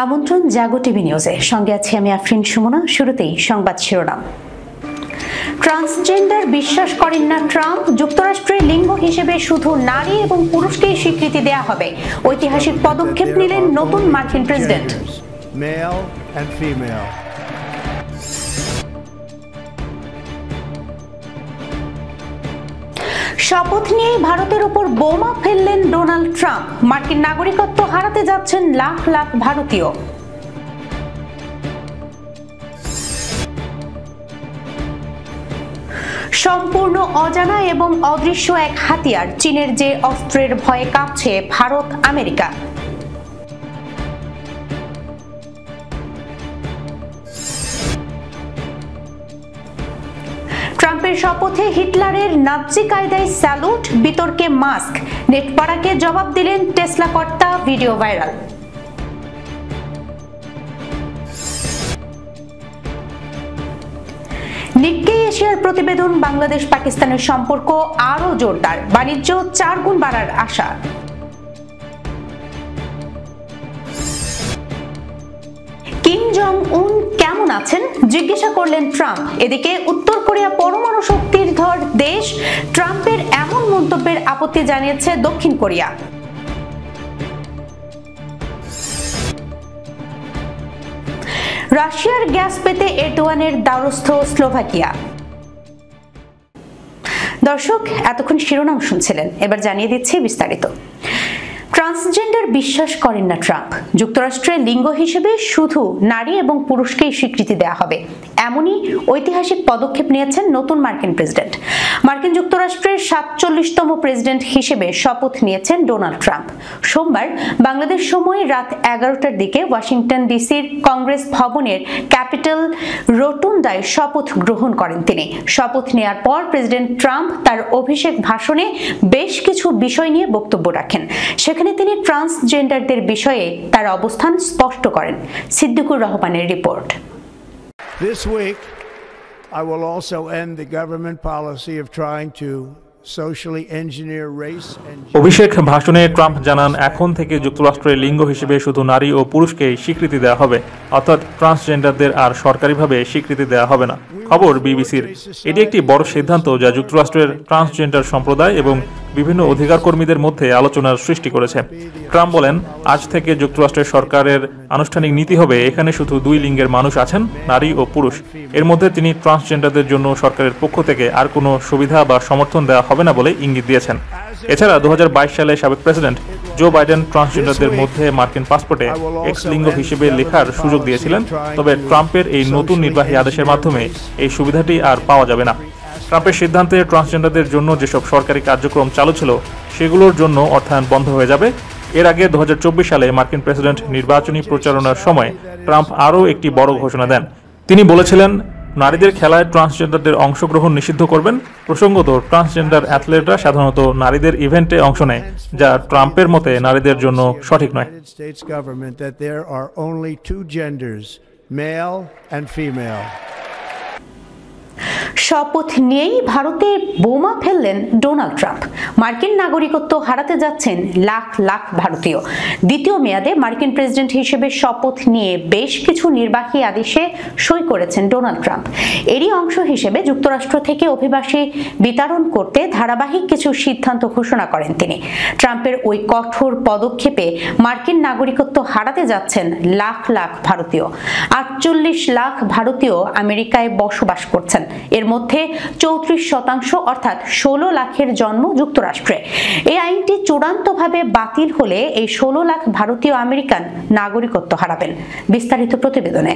আমন্ত্রণ জাগো টিভি নিউজে, সঙ্গে আছি আমি আফরিন সুমনা। শুরুতেই সংবাদ শিরোনাম। ট্রান্সজেন্ডার বিশ্বাস করেন না ট্রাম্প, যুক্তরাষ্ট্রে লিঙ্গ হিসেবে শুধু নারী এবং পুরুষকেই স্বীকৃতি দেয়া হবে। ঐতিহাসিক পদক্ষেপ নিলেন নতুন মার্কিন প্রেসিডেন্ট। শপথ নিয়ে ভারতের উপর বোমা ফেললেন ডোনাল্ড ট্রাম্প। মার্কিন নাগরিকত্ব হারাতে যাচ্ছেন লাখ লাখ ভারতীয়। সম্পূর্ণ অজানা এবং অদৃশ্য এক হাতিয়ার, চীনের যে অস্ত্রের ভয়ে কাঁপছে ভারত আমেরিকা। ট্রাম্পের শপথে হিটলারের নাৎসি কায়দায় স্যালুট, বিতর্কে মাস্ক, নেটপাড়াকে জবাব দিলেন টেসলা কর্তা, ভিডিও ভাইরাল। নিক্কেই এশিয়ার প্রতিবেদন, বাংলাদেশ পাকিস্তানের সম্পর্ক আরো জোরদার, বাণিজ্য 4 গুণ বাড়ার আশা। কিম জং উন কেমন আছেন জিজ্ঞাসা করলেন ট্রাম্প। এদিকে উত্তর কোরিয়া পরমাণু শক্তিধর দেশ, ট্রাম্পের এমন মন্তব্যের আপত্তি জানিয়েছে দক্ষিণ কোরিয়া। রাশিয়ার গ্যাস পেতে এরদোয়ানের দ্বারস্থ স্লোভাকিয়া। দর্শক, এতক্ষণ শিরোনাম শুনছিলেন, এবার জানিয়ে দিচ্ছি বিস্তারিত। ট্রান্সজেন্ডার বিশ্বাস করেন না ট্রাম্প, যুক্তরাষ্ট্রে লিঙ্গ হিসেবে শুধু নারী এবং পুরুষকেই স্বীকৃতি দেওয়া হবে, এমনই ঐতিহাসিক পদক্ষেপ নিয়েছেন নতুন মার্কিন প্রেসিডেন্ট। মার্কিন যুক্তরাষ্ট্রের 47তম প্রেসিডেন্ট হিসেবে শপথ নিয়েছেন ডোনাল্ড ট্রাম্প। সোমবার বাংলাদেশ সময় রাত 11টার দিকে ওয়াশিংটন ডিসির কংগ্রেস ভবনের ক্যাপিটাল রোটুন্ডায় শপথ গ্রহণ করেন তিনি। শপথ নেওয়ার পর প্রেসিডেন্ট ট্রাম্প তার অভিষেক ভাষণে বেশ কিছু বিষয় নিয়ে বক্তব্য রাখেন। সেখানে তিনি ট্রান্সজেন্ডারদের বিষয়ে তার অবস্থান স্পষ্ট করেন। সিদ্দিকুর রহমানের report. This week, I will also end the government policy of trying to socially engineer race and gender. অভিষেক ভাষণে ট্রাম্প জানান, এখন থেকে যুক্তরাষ্ট্রের লিঙ্গ হিসেবে শুধু নারী ও পুরুষকে স্বীকৃতি দেওয়া হবে, অর্থাৎ ট্রান্সজেন্ডারদের আর সরকারিভাবে স্বীকৃতি দেওয়া হবে না। খবর বিবিসির। এটি একটি বড় সিদ্ধান্ত যা যুক্তরাষ্ট্রের ট্রান্সজেন্ডার সম্প্রদায় এবং বিভিন্ন অধিকার কর্মীদের মধ্যে আলোচনার সৃষ্টি করেছে। ট্রাম্প বলেন, আজ থেকে যুক্তরাষ্ট্রের সরকারের আনুষ্ঠানিক নীতি হবে, এখানে শুধু 2 লিঙ্গের মানুষ আছেন, নারী ও পুরুষ। এর মধ্যে তিনি ট্রান্সজেন্ডারদের জন্য সরকারের পক্ষ থেকে আর কোনো সুবিধা বা সমর্থন দেওয়া হবে না বলে ইঙ্গিত দিয়েছেন। এছাড়া 2022 সালে সাবেক প্রেসিডেন্ট জো বাইডেন ট্রান্সজেন্ডারদের মধ্যে মার্কিন পাসপোর্টে এক্স লিঙ্গ হিসেবে লেখার সুযোগ দিয়েছিলেন, তবে ট্রাম্পের এই নতুন নির্বাহী আদেশের মাধ্যমে এই সুবিধাটি আর পাওয়া যাবে না। ট্রাম্পের সিদ্ধান্তে ট্রান্সজেন্ডারদের জন্য যেসব সরকারি কার্যক্রম চালু ছিল সেগুলোর জন্য অর্থায়ন বন্ধ হয়ে যাবে। এর আগে 2024 সালে মার্কিন প্রেসিডেন্ট নির্বাচনী প্রচারণার সময় ট্রাম্প আরও একটি বড় ঘোষণা দেন। তিনি বলেছিলেন, নারীদের খেলায় ট্রান্সজেন্ডারদের অংশগ্রহণ নিষিদ্ধ করবেন। প্রসঙ্গত, ট্রান্সজেন্ডার অ্যাথলেটরা সাধারণত নারীদের ইভেন্টে অংশ নেয়, যা ট্রাম্পের মতে নারীদের জন্য সঠিক নয়। শপথ নিয়েই ভারতে বোমা ফেললেন ডোনাল্ড ট্রাম্প। মার্কিন নাগরিকত্ব হারাতে যাচ্ছেন লাখ লাখ ভারতীয়। দ্বিতীয় মেয়াদে মার্কিন প্রেসিডেন্ট হিসেবে শপথ নিয়ে বেশ কিছু নির্বাহী আদেশে সই করেছেন ডোনাল্ড ট্রাম্প। এরই অংশ হিসেবে যুক্তরাষ্ট্র থেকে অভিবাসী বিতরণ করতে ধারাবাহিক কিছু সিদ্ধান্ত ঘোষণা করেন তিনি। ট্রাম্পের ওই কঠোর পদক্ষেপে মার্কিন নাগরিকত্ব হারাতে যাচ্ছেন লাখ লাখ ভারতীয়। 48 লাখ ভারতীয় আমেরিকায় বসবাস করছেন। এর মধ্যে 34% অর্থাৎ 16 লাখের জন্ম যুক্তরাষ্ট্রে। এই আইনটি চূড়ান্তভাবে বাতিল হলে এই 16 লাখ ভারতীয় আমেরিকান নাগরিকত্ব হারাবেন। বিস্তারিত প্রতিবেদনে।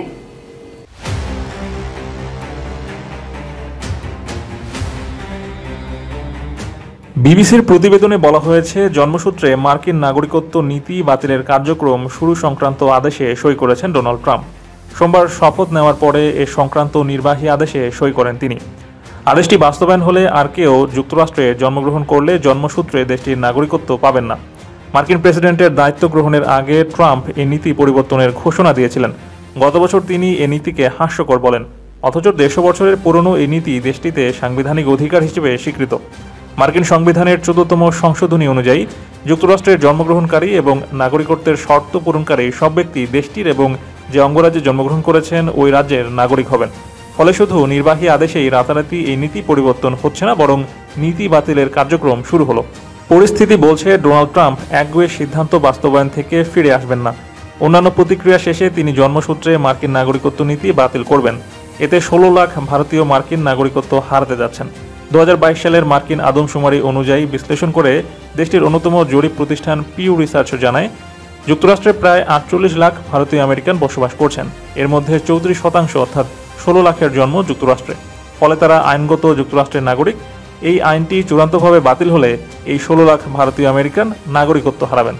বিবিসির প্রতিবেদনে বলা হয়েছে, জন্মসূত্রে মার্কিন নাগরিকত্ব নীতি বাতিলের কার্যক্রম শুরু সংক্রান্ত আদেশে সই করেছেন ডোনাল্ড ট্রাম্প। সোমবার শপথ নেওয়ার পরে এ সংক্রান্ত নির্বাহী আদেশে সই করেন তিনি। আদেশটি বাস্তবায়ন হলে আর কেউ যুক্তরাষ্ট্রে জন্মগ্রহণ করলে জন্মসূত্রে দেশটির নাগরিকত্ব পাবেন না। মার্কিন প্রেসিডেন্টের দায়িত্ব গ্রহণের আগে ট্রাম্প এ নীতি পরিবর্তনের ঘোষণা দিয়েছিলেন। গত বছর তিনি এ নীতিকে হাস্যকর বলেন। অথচ 150 বছরের পুরনো এই নীতি দেশটিতে সাংবিধানিক অধিকার হিসেবে স্বীকৃত। মার্কিন সংবিধানের 14তম সংশোধনী অনুযায়ী যুক্তরাষ্ট্রের জন্মগ্রহণকারী এবং নাগরিকত্বের শর্ত পূরণকারী সব ব্যক্তি দেশটির এবং যে অঙ্গরাজ্যে জন্মগ্রহণ করেছেন ওই রাজ্যের নাগরিক হবেন। ফলে শুধু নির্বাহী আদেশেই রাতারাতি এই নীতি পরিবর্তন হচ্ছে না, বরং নীতি বাতিলের কার্যক্রম শুরু হলো। পরিস্থিতি বলছে ডোনাল্ড ট্রাম্প একগুঁয়ে সিদ্ধান্ত বাস্তবায়ন থেকে ফিরে আসবেন না। অন্যান্য প্রতিক্রিয়া শেষে তিনি জন্মসূত্রে মার্কিন নাগরিকত্ব নীতি বাতিল করবেন। এতে 16 লাখ ভারতীয় মার্কিন নাগরিকত্ব হারাতে যাচ্ছেন। 2022 সালের মার্কিন আদমশুমারি অনুযায়ী বিশ্লেষণ করে দেশটির অন্যতম জরিপ প্রতিষ্ঠান পিউ রিসার্চ জানায়, যুক্তরাষ্ট্রে প্রায় 48 লাখ ভারতীয় আমেরিকান বসবাস করছেন। এর মধ্যে 34% অর্থাৎ 16 লাখের জন্ম যুক্তরাষ্ট্রে। ফলে তারা আইনগত যুক্তরাষ্ট্রের নাগরিক। এই আইনটি চূড়ান্তভাবে বাতিল হলে এই 16 লাখ ভারতীয় আমেরিকান নাগরিকত্ব হারাবেন।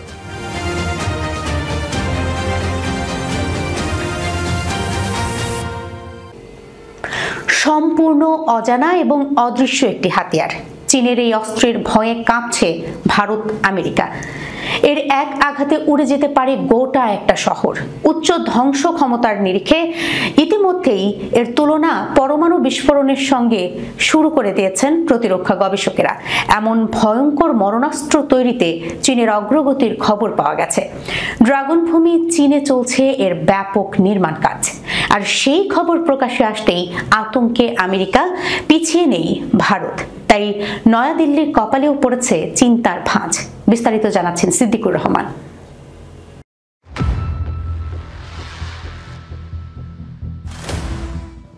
সম্পূর্ণ অজানা এবং অদৃশ্য একটি হাতিয়ার। চীনের এই অস্ত্রের ভয়ে কাঁপছে ভারত, আমেরিকা। এর এক আঘাতে উড়ে যেতে পারে গোটা একটা শহর। উচ্চ ধ্বংস ক্ষমতার নিরিখে ইতিমধ্যেই এর তুলনা পরমাণু বিস্ফোরণের সঙ্গে শুরু করে দিয়েছেন প্রতিরক্ষা গবেষকেরা। এমন ভয়ঙ্কর মরণাস্ত্র তৈরিতে চীনের অগ্রগতির খবর পাওয়া গেছে। ড্রাগন ভূমি চীনে চলছে এর ব্যাপক নির্মাণ কাজ। আর সেই খবর প্রকাশ্যে আসতেই আতঙ্কে আমেরিকা, পিছিয়ে নেই ভারত। তাই নয়াদিল্লির কপালেও পড়েছে চিন্তার ভাঁজ। বিস্তারিত জানাচ্ছেন সিদ্দিকুর রহমান।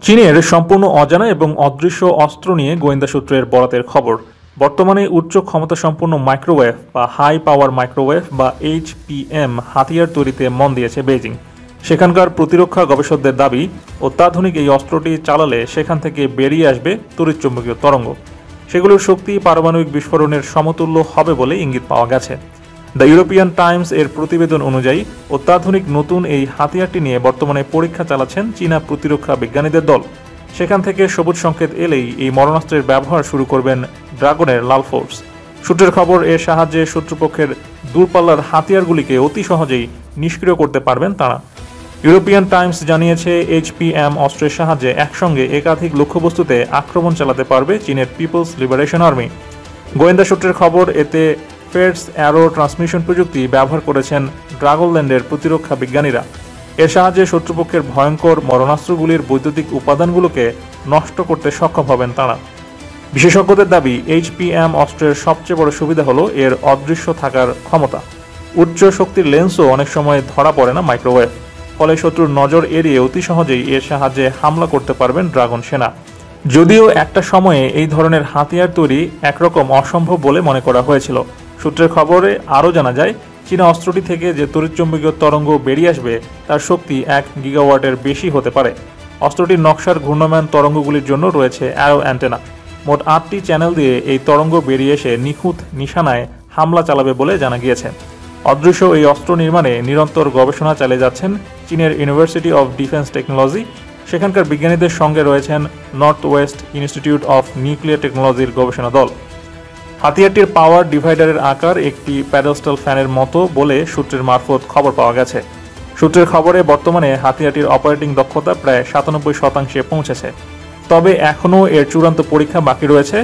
চীনের সম্পূর্ণ অজানা এবং অদৃশ্য অস্ত্র নিয়ে গোয়েন্দা সূত্রের বরাতের খবর। বর্তমানে উচ্চ ক্ষমতা সম্পন্ন মাইক্রোওয়েভ বা হাই পাওয়ার মাইক্রোওয়েভ বা HPM হাতিয়ার তৈরিতে মন দিয়েছে বেইজিং। সেখানকার প্রতিরক্ষা গবেষকদের দাবি, অত্যাধুনিক এই অস্ত্রটি চালালে সেখান থেকে বেরিয়ে আসবে তড়িৎচুম্বকীয় তরঙ্গ। সেগুলোর শক্তি পারমাণবিক বিস্ফোরণের সমতুল্য হবে বলে ইঙ্গিত পাওয়া গেছে। দ্য ইউরোপিয়ান টাইমস এর প্রতিবেদন অনুযায়ী অত্যাধুনিক নতুন এই হাতিয়ারটি নিয়ে বর্তমানে পরীক্ষা চালাচ্ছেন চীনা প্রতিরক্ষা বিজ্ঞানীদের দল। সেখান থেকে সবুজ সংকেত এলেই এই মরণাস্ত্রের ব্যবহার শুরু করবেন ড্রাগনের লাল ফোর্স। সূত্রের খবর, এর সাহায্যে শত্রুপক্ষের দূরপাল্লার হাতিয়ারগুলিকে অতি সহজেই নিষ্ক্রিয় করতে পারবেন তারা। ইউরোপিয়ান টাইমস জানিয়েছে, HPM অস্ত্রের সাহায্যে একসঙ্গে একাধিক লক্ষ্যবস্তুতে আক্রমণ চালাতে পারবে চীনের পিপলস লিবারেশন আর্মি। গোয়েন্দা সূত্রের খবর, এতে ফেডস অ্যারো ট্রান্সমিশন প্রযুক্তি ব্যবহার করেছেন ড্রাগনল্যান্ডের প্রতিরক্ষা বিজ্ঞানীরা। এর সাহায্যে শত্রুপক্ষের ভয়ঙ্কর মরণাস্ত্রগুলির বৈদ্যুতিক উপাদানগুলোকে নষ্ট করতে সক্ষম হবেন তারা। বিশেষজ্ঞদের দাবি, HPM অস্ত্রের সবচেয়ে বড় সুবিধা হলো এর অদৃশ্য থাকার ক্ষমতা। উচ্চ শক্তির লেন্সও অনেক সময় ধরা পড়ে না মাইক্রোওয়েভ। ফলে শত্রুর নজর এড়িয়ে অতি সহজেই এর সাহায্যে হামলা করতে পারবেন ড্রাগন সেনা। যদিও একটা সময়ে এই ধরনের হাতিয়ার তৈরি একরকম অসম্ভব বলে মনে করা হয়েছিল। সূত্রের খবরে আরও জানা যায়, চীনা অস্ত্রটি থেকে যে তড়িৎচুম্বকীয় তরঙ্গ বেরিয়ে আসবে তার শক্তি 1 গিগাওয়াটের বেশি হতে পারে। অস্ত্রটির নকশার ঘূর্ণায়মান তরঙ্গগুলির জন্য রয়েছে অ্যারো অ্যান্টেনা। মোট 8টি চ্যানেল দিয়ে এই তরঙ্গ বেরিয়ে এসে নিখুঁত নিশানায় হামলা চালাবে বলে জানা গিয়েছে। অদৃশ্য এই অস্ত্র নির্মাণে নিরন্তর গবেষণা চালিয়ে যাচ্ছেন চীনের ইউনিভার্সিটি অফ ডিফেন্স টেকনোলজি। সেখানকার বিজ্ঞানীদের সঙ্গে রয়েছেন north West institute of nuclear টেকনোলজির গবেষণা দল। হাতিয়ারটির পাওয়ার ডিভাইডারের আকার একটি প্যাডেলস্টাল ফ্যানের মতো বলে সূত্রের মারফত খবর পাওয়া গেছে। সূত্রের খবরে বর্তমানে হাতিয়ারটির অপারেটিং দক্ষতা প্রায় 97% পৌঁছেছে। তবে এখনও এর চূড়ান্ত পরীক্ষা বাকি রয়েছে।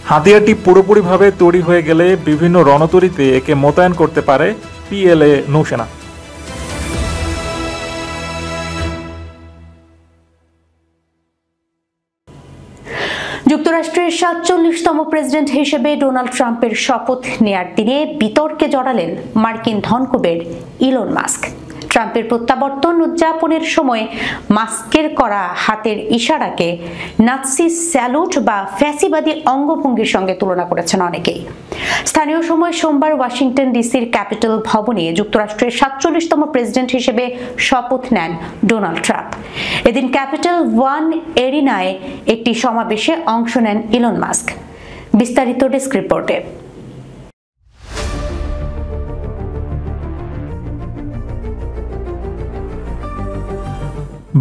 হাতিয়ারটি পুরোপুরিভাবে তৈরি হয়ে গেলে বিভিন্ন রণতরীতে একে মোতায়েন করতে পারে PLA নৌসেনা। যুক্তরাষ্ট্রের 47তম প্রেসিডেন্ট হিসেবে ডোনাল্ড ট্রাম্পের শপথ নেয়ার দিনে বিতর্কে জড়ালেন মার্কিন ধনকুবের ইলন মাস্ক। ট্রাম্পের প্রত্যাবর্তন উদযাপনের সময় মাস্কের করা হাতের ইশারাকে নাৎসি স্যালুট বা ফ্যাসিবাদী অঙ্গভঙ্গির সঙ্গে তুলনা করেছেন অনেকেই। স্থানীয় সময় সোমবার ওয়াশিংটন ডিসির ক্যাপিটল ভবনে যুক্তরাষ্ট্রের 47তম প্রেসিডেন্ট হিসেবে শপথ নেন ডোনাল্ড ট্রাম্প। এদিন ক্যাপিটল ওয়ান এরিনায় একটি সমাবেশে অংশ নেন ইলন মাস্ক। বিস্তারিত ডেস্ক রিপোর্টে।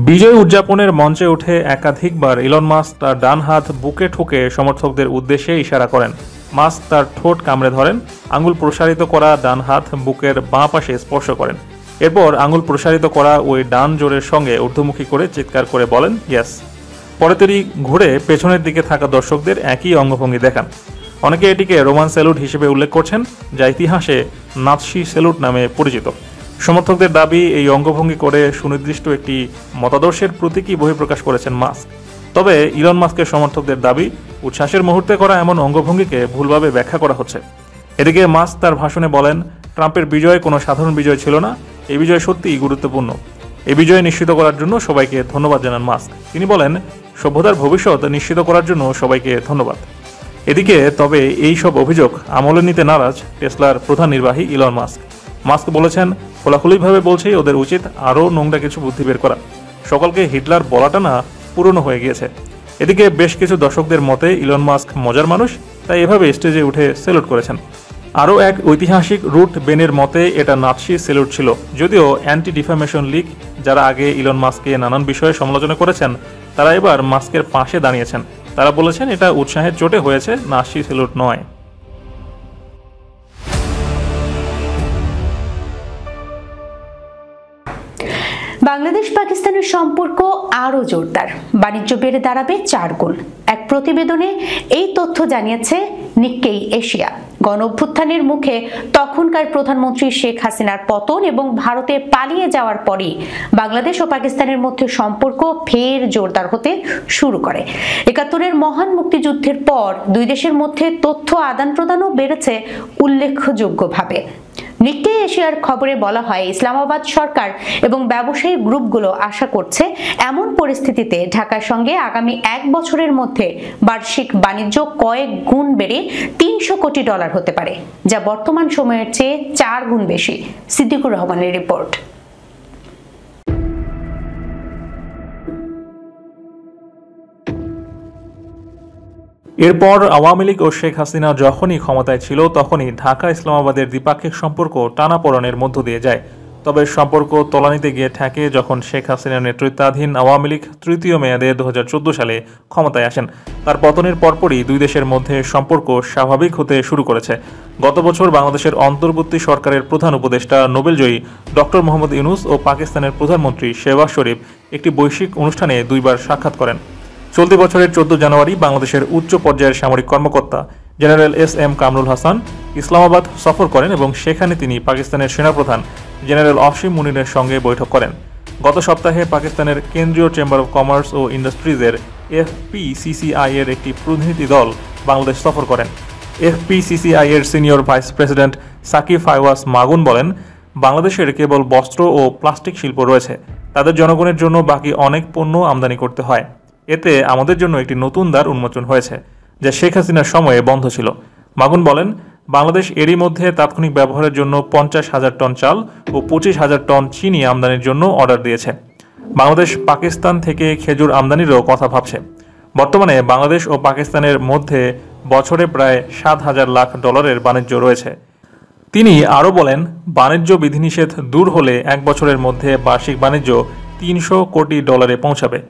বিজয় উদযাপনের মঞ্চে উঠে একাধিকবার ইলন মাস্ক তার ডান হাত বুকে ঠুকে সমর্থকদের উদ্দেশ্যে ইশারা করেন। মাস্ক তার ঠোঁট কামড়ে ধরেন, আঙুল প্রসারিত করা ডান হাত বুকের বাঁ পাশে স্পর্শ করেন। এরপর আঙুল প্রসারিত করা ওই ডান জোরের সঙ্গে ঊর্ধ্বমুখী করে চিৎকার করে বলেন ইয়েস। পরে তিনি ঘুরে পেছনের দিকে থাকা দর্শকদের একই অঙ্গভঙ্গি দেখান। অনেকে এটিকে রোমান স্যালুট হিসেবে উল্লেখ করছেন, যা ইতিহাসে নাৎসি স্যালুট নামে পরিচিত। সমর্থকদের দাবি, এই অঙ্গভঙ্গি করে সুনির্দিষ্ট একটি মতাদর্শের প্রতীকী বহিঃপ্রকাশ করেছেন মাস্ক। তবে ইলন মাস্কের সমর্থকদের দাবি, উচ্ছ্বাসের মুহূর্তে করা এমন অঙ্গভঙ্গিকে ভুলভাবে ব্যাখ্যা করা হচ্ছে। এদিকে মাস্ক তার ভাষণে বলেন, ট্রাম্পের বিজয় কোনো সাধারণ বিজয় ছিল না, এই বিজয় সত্যিই গুরুত্বপূর্ণ। এই বিজয় নিশ্চিত করার জন্য সবাইকে ধন্যবাদ জানান মাস্ক। তিনি বলেন, সভ্যতার ভবিষ্যৎ নিশ্চিত করার জন্য সবাইকে ধন্যবাদ। এদিকে তবে এই সব অভিযোগ আমলে নিতে নারাজ টেসলার প্রধান নির্বাহী ইলন মাস্ক। মাস্ক বলেছেন, খোলাখুলিভাবে বলছেই ওদের উচিত আরও নোংরা কিছু বুদ্ধি বের করা। সকলকে হিটলার বলাটা না পুরনো হয়ে গিয়েছে। এদিকে বেশ কিছু দর্শকদের মতে ইলন মাস্ক মজার মানুষ, তাই এভাবে স্টেজে উঠে স্যালুট করেছেন। আরও এক ঐতিহাসিক রুট বেনের মতে এটা নাৎসি স্যালুট ছিল। যদিও অ্যান্টি ডিফামেশন লীগ, যারা আগে ইলন মাস্ককে নানান বিষয়ে সমালোচনা করেছেন, তারা এবার মাস্কের পাশে দাঁড়িয়েছেন। তারা বলেছেন এটা উৎসাহের চোটে হয়েছে, নাৎসি স্যালুট নয়। বাংলাদেশ পাকিস্তানের সম্পর্ক আরও জোরদার, বাণিজ্য বেড়ে দাঁড়াবে 4 গুণ। এক প্রতিবেদনে এই তথ্য জানিয়েছে নিক্কেই এশিয়া। গণঅভ্যুত্থানের মুখে তখনকার প্রধানমন্ত্রী শেখ হাসিনার পতন এবং ভারতে পালিয়ে যাওয়ার পরই বাংলাদেশ ও পাকিস্তানের মধ্যে সম্পর্ক ফের জোরদার হতে শুরু করে। ৭১-এর মহান মুক্তিযুদ্ধের পর দুই দেশের মধ্যে তথ্য আদান প্রদানও বেড়েছে উল্লেখযোগ্যভাবে। নিক্কেই এশিয়ার খবরে বলা হয়, ইসলামাবাদ সরকার এবং ব্যবসায়ী গ্রুপগুলো আশা করছে এমন পরিস্থিতিতে ঢাকার সঙ্গে আগামী 1 বছরের মধ্যে বার্ষিক বাণিজ্য কয়েক গুণ বেড়ে $300 কোটি হতে পারে, যা বর্তমান সময়ের চেয়ে 4 গুণ বেশি। সিদ্দিকুর রহমানের রিপোর্ট। এরপর আওয়ামী লীগ ও শেখ হাসিনা যখনই ক্ষমতায় ছিল তখনই ঢাকা ইসলামাবাদের দ্বিপাক্ষিক সম্পর্ক টানাপোড়েনের মধ্য দিয়ে যায়। তবে সম্পর্ক তলানিতে গিয়ে ঠেকে যখন শেখ হাসিনার নেতৃত্বাধীন আওয়ামী লীগ তৃতীয় মেয়াদে 2014 সালে ক্ষমতায় আসেন। তার পতনের পরপরই দুই দেশের মধ্যে সম্পর্ক স্বাভাবিক হতে শুরু করেছে। গত বছর বাংলাদেশের অন্তর্বর্তী সরকারের প্রধান উপদেষ্টা নোবেলজয়ী ডক্টর মোহাম্মদ ইউনূস ও পাকিস্তানের প্রধানমন্ত্রী শেহবাজ শরীফ একটি বৈশ্বিক অনুষ্ঠানে 2 বার সাক্ষাৎ করেন। চলতি বছরের 14 জানুয়ারি বাংলাদেশের উচ্চ পর্যায়ের সামরিক কর্মকর্তা জেনারেল এস.এম. কামরুল হাসান ইসলামাবাদ সফর করেন এবং সেখানে তিনি পাকিস্তানের সেনাপ্রধান জেনারেল অসীম মুনিরের সঙ্গে বৈঠক করেন। গত সপ্তাহে পাকিস্তানের কেন্দ্রীয় চেম্বার অব কমার্স ও ইন্ডাস্ট্রিজের FPCCI এর একটি প্রতিনিধি দল বাংলাদেশ সফর করেন। FPCCI এর সিনিয়র ভাইস প্রেসিডেন্ট সাকিব ফাইওয়াস মাগুন বলেন, বাংলাদেশের কেবল বস্ত্র ও প্লাস্টিক শিল্প রয়েছে, তাদের জনগণের জন্য বাকি অনেক পণ্য আমদানি করতে হয়। এতে আমাদের জন্য একটি নতুন দ্বার উন্মোচন হয়েছে, যা শেখ হাসিনার সময়ে বন্ধ ছিল। মাগুন বলেন, বাংলাদেশ এরই মধ্যে তাৎক্ষণিক ব্যবহারের জন্য 50,000 টন চাল ও 25,000 টন চিনি আমদানির জন্য অর্ডার দিয়েছে। বাংলাদেশ পাকিস্তান থেকে খেজুর আমদানিরও কথা ভাবছে। বর্তমানে বাংলাদেশ ও পাকিস্তানের মধ্যে বছরে প্রায় $7,000 লাখ বাণিজ্য রয়েছে। তিনি আরও বলেন, বাণিজ্য বিধিনিষেধ দূর হলে 1 বছরের মধ্যে বার্ষিক বাণিজ্য $300 কোটি পৌঁছাবে।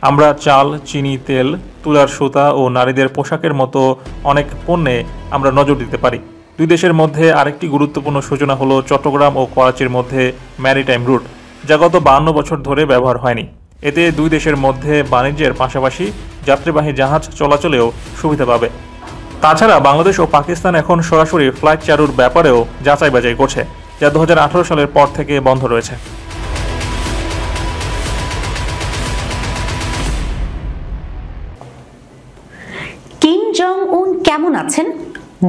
আমরা চাল, চিনি, তেল, তুলার সুতা ও নারীদের পোশাকের মতো অনেক পণ্যে আমরা নজর দিতে পারি। দুই দেশের মধ্যে আরেকটি গুরুত্বপূর্ণ সূচনা হলো চট্টগ্রাম ও করাচির মধ্যে ম্যারিটাইম রুট, যা গত 52 বছর ধরে ব্যবহার হয়নি। এতে দুই দেশের মধ্যে বাণিজ্যের পাশাপাশি যাত্রীবাহী জাহাজ চলাচলেও সুবিধা পাবে। তাছাড়া বাংলাদেশ ও পাকিস্তান এখন সরাসরি ফ্লাইট চালুর ব্যাপারেও যাচাই বাছাই করছে, যা 2018 সালের পর থেকে বন্ধ রয়েছে। কিম জং উন কেমন আছেন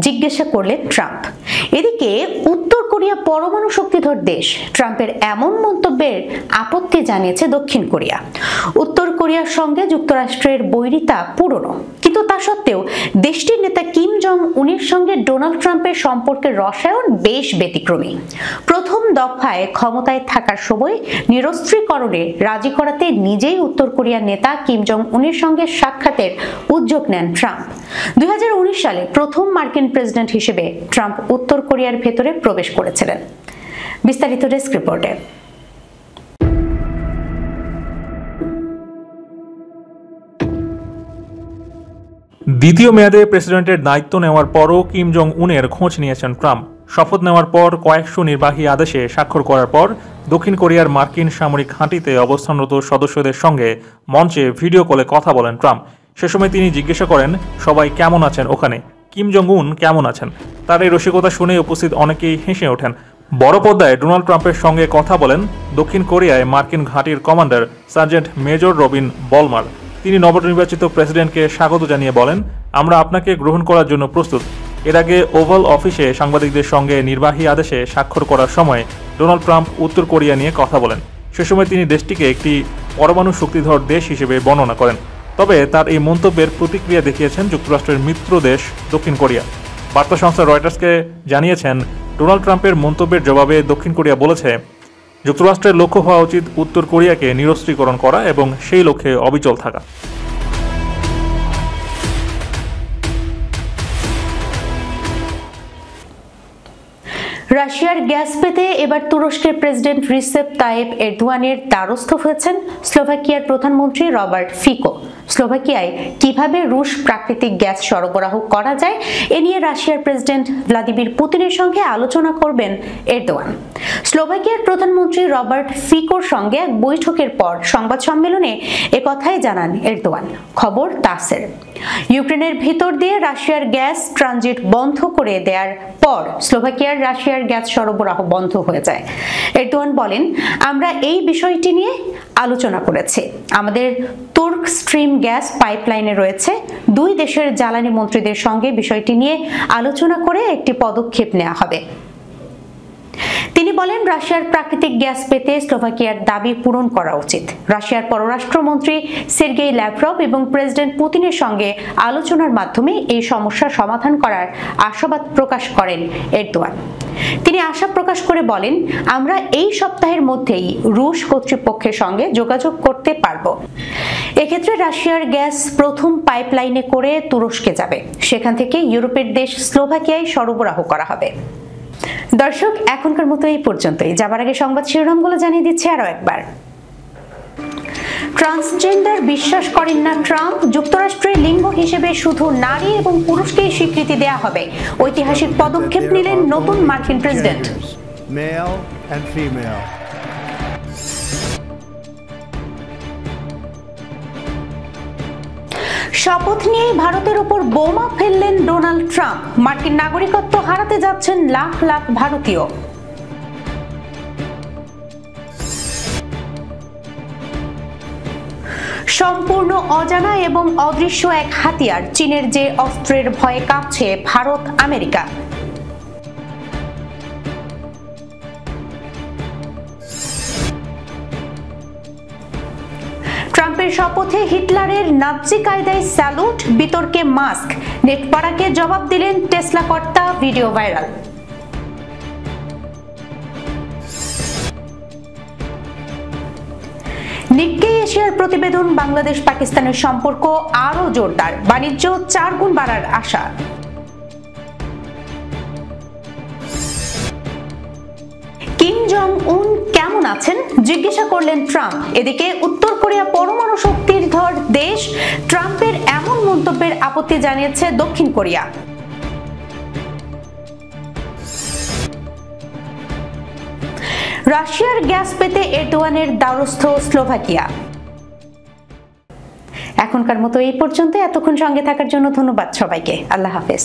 জিজ্ঞাসা করলেন ট্রাম্প। এদিকে উত্তর কোরিয়া পরমাণু শক্তিধর দেশ, ট্রাম্পের এমন মন্তব্যের আপত্তি জানিয়েছে দক্ষিণ কোরিয়া। উত্তর কোরিয়ার সঙ্গে যুক্তরাষ্ট্রের বৈরিতা পুরনো, কিন্তু তা সত্ত্বেও দেশটির নেতা কিম জং উনের সঙ্গে ডোনাল্ড ট্রাম্পের সম্পর্কের রসায়ন বেশ ব্যতিক্রমী। প্রথম দফায় ক্ষমতায় থাকার সময় নিরস্ত্রীকরণে রাজি করাতে নিজেই উত্তর কোরিয়ার নেতা কিম জং উনের সঙ্গে সাক্ষাতের উদ্যোগ নেন ট্রাম্প। 2019 সালে প্রথম মার্কিন প্রেসিডেন্ট হিসেবে ট্রাম্প উত্তর কোরিয়ার ভেতরে প্রবেশ করেছিলেন। বিস্তারিত ডেস্ক রিপোর্টে। দ্বিতীয় মেয়াদে প্রেসিডেন্টের দায়িত্ব নেওয়ার পরও কিম জং উনের খোঁজ নিয়েছেন ট্রাম্প। শপথ নেওয়ার পর কয়েকশো নির্বাহী আদেশে স্বাক্ষর করার পর দক্ষিণ কোরিয়ার মার্কিন সামরিক ঘাঁটিতে অবস্থানরত সদস্যদের সঙ্গে মঞ্চে ভিডিও কলে কথা বলেন ট্রাম্প। সে সময় তিনি জিজ্ঞাসা করেন, সবাই কেমন আছেন ওখানে, কি কিম জং উন কেমন আছেন। তার এই রসিকতা শুনে উপস্থিত অনেকেই হেসে ওঠেন। বড় পর্দায় ডোনাল্ড ট্রাম্পের সঙ্গে কথা বলেন দক্ষিণ কোরিয়ায় মার্কিন ঘাঁটির কমান্ডার সার্জেন্ট মেজর রবিন বলমার। তিনি নবনির্বাচিত প্রেসিডেন্টকে স্বাগত জানিয়ে বলেন, আমরা আপনাকে গ্রহণ করার জন্য প্রস্তুত। এর আগে ওভাল অফিসে সাংবাদিকদের সঙ্গে নির্বাহী আদেশে স্বাক্ষর করার সময় ডোনাল্ড ট্রাম্প উত্তর কোরিয়া নিয়ে কথা বলেন। সে সময় তিনি দেশটিকে একটি পরমাণু শক্তিধর দেশ হিসেবে বর্ণনা করেন। তবে তার এই মন্তব্যের প্রতিক্রিয়া দেখিয়েছেন যুক্তরাষ্ট্রের মিত্র দেশ দক্ষিণ কোরিয়া। বার্তা সংস্থা রয়টার্সকে জানিয়েছেন, ডোনাল্ড ট্রাম্পের মন্তব্যের জবাবে দক্ষিণ কোরিয়া বলেছে, যুক্তরাষ্ট্রের লক্ষ্য হওয়া উচিত উত্তর কোরিয়াকে নিরস্ত্রীকরণ করা এবং সেই লক্ষ্যে অবিচল থাকা। রাশিয়ার গ্যাস পেতে এবার তুরস্কের প্রেসিডেন্ট রিসেপ তাইয়েপ এরদোয়ানের দ্বারস্থ হয়েছেন স্লোভাকিয়ার প্রধানমন্ত্রী রবার্ট ফিকো। স্লোভাকিয়ায় কিভাবে রুশ প্রাকৃতিক গ্যাস সরবরাহ করা যায় এ নিয়ে রাশিয়ার প্রেসিডেন্ট ভ্লাদিমির পুতিনের সঙ্গে আলোচনা করবেন এরদোয়ান। স্লোভাকিয়ার প্রধানমন্ত্রী রবার্ট ফিকোর সঙ্গে এক বৈঠকের পর সংবাদ সম্মেলনে একথাই জানান এরদোয়ান। খবর তাসের। ইউক্রেনের ভিতর দিয়ে রাশিয়ার গ্যাস ট্রানজিট বন্ধ করে দেওয়ার পর স্লোভাকিয়ার রাশিয়ার গ্যাস সরবরাহ বন্ধ হয়ে যায়। এরদোয়ান বলেন, আমরা এই বিষয়টি নিয়ে আলোচনা করেছি। আমাদের তুর্ক স্ট্রিম গ্যাস পাইপলাইনে রয়েছে। দুই দেশের জ্বালানি মন্ত্রীদের সঙ্গে বিষয়টি নিয়ে আলোচনা করে একটি পদক্ষেপ নেওয়া হবে। তিনি বলেন, রাশিয়ার প্রাকৃতিক গ্যাস পেতে স্লোভাকিয়ার দাবি পূরণ করা উচিত। রাশিয়ার পররাষ্ট্রমন্ত্রী সের্গেই ল্যাভরভ এবং প্রেসিডেন্ট পুতিনের সঙ্গে আলোচনার মাধ্যমে এই সমস্যার সমাধান করার আশাবাদ প্রকাশ করেন এরদোয়ান। তিনি আশা প্রকাশ করে বলেন, আমরা এই সপ্তাহের মধ্যেই রুশ কর্তৃপক্ষের সঙ্গে যোগাযোগ করতে পারব। এক্ষেত্রে রাশিয়ার গ্যাস প্রথম পাইপলাইনে করে তুরস্কে যাবে। সেখান থেকে ইউরোপের দেশ স্লোভাকিয়ায় সরবরাহ করা হবে। দর্শক, এখনকার মতো এই পর্যন্তই। যাবার আগে সংবাদ শিরোনামগুলো জানিয়ে দিচ্ছি আরো একবার। ট্রান্সজেন্ডার বিশ্বাস করেন না ট্রাম্প। যুক্তরাষ্ট্রের লিঙ্গ হিসেবে শুধু নারী এবং পুরুষকেই স্বীকৃতি দেয়া হবে। ঐতিহাসিক পদক্ষেপ নিলেন নতুন মার্কিন প্রেসিডেন্ট। শপথ নিয়ে ভারতের উপর বোমা ফেললেন ডোনাল্ড ট্রাম্প। মার্কিন নাগরিকত্ব হারাতে যাচ্ছেন লাখ লাখ ভারতীয়। সম্পূর্ণ অজানা এবং অদৃশ্য এক হাতিয়ার, চীনের যে অস্ত্রের ভয়ে কাঁপছে ভারত আমেরিকা। ট্রাম্পের শপথে হিটলারের নাৎসি কায়দায় স্যালুট, বিতর্কে মাস্ক। নেটপাড়াকে জবাব দিলেন টেসলা কর্তা, ভিডিও ভাইরাল। নিক্কেই এশিয়ার প্রতিবেদন, বাংলাদেশ পাকিস্তানের সম্পর্ক আরো জোরদার, বাণিজ্য 4 গুণ বাড়ার আশা। কিম জং উন কেমন আছেন জিজ্ঞাসা করলেন ট্রাম্প। এদিকে উত্তর কোরিয়া পরমাণু শক্তির ধর দেশ। ট্রাম্পের এমন মন্তব্যের আপত্তি জানিয়েছে দক্ষিণ কোরিয়া। রাশিয়ার গ্যাস পেতে এরদোয়ানের দ্বারস্থ স্লোভাকিয়া। এখনকার মতো এই পর্যন্ত। এতক্ষণ সঙ্গে থাকার জন্য ধন্যবাদ সবাইকে। আল্লাহ হাফেজ।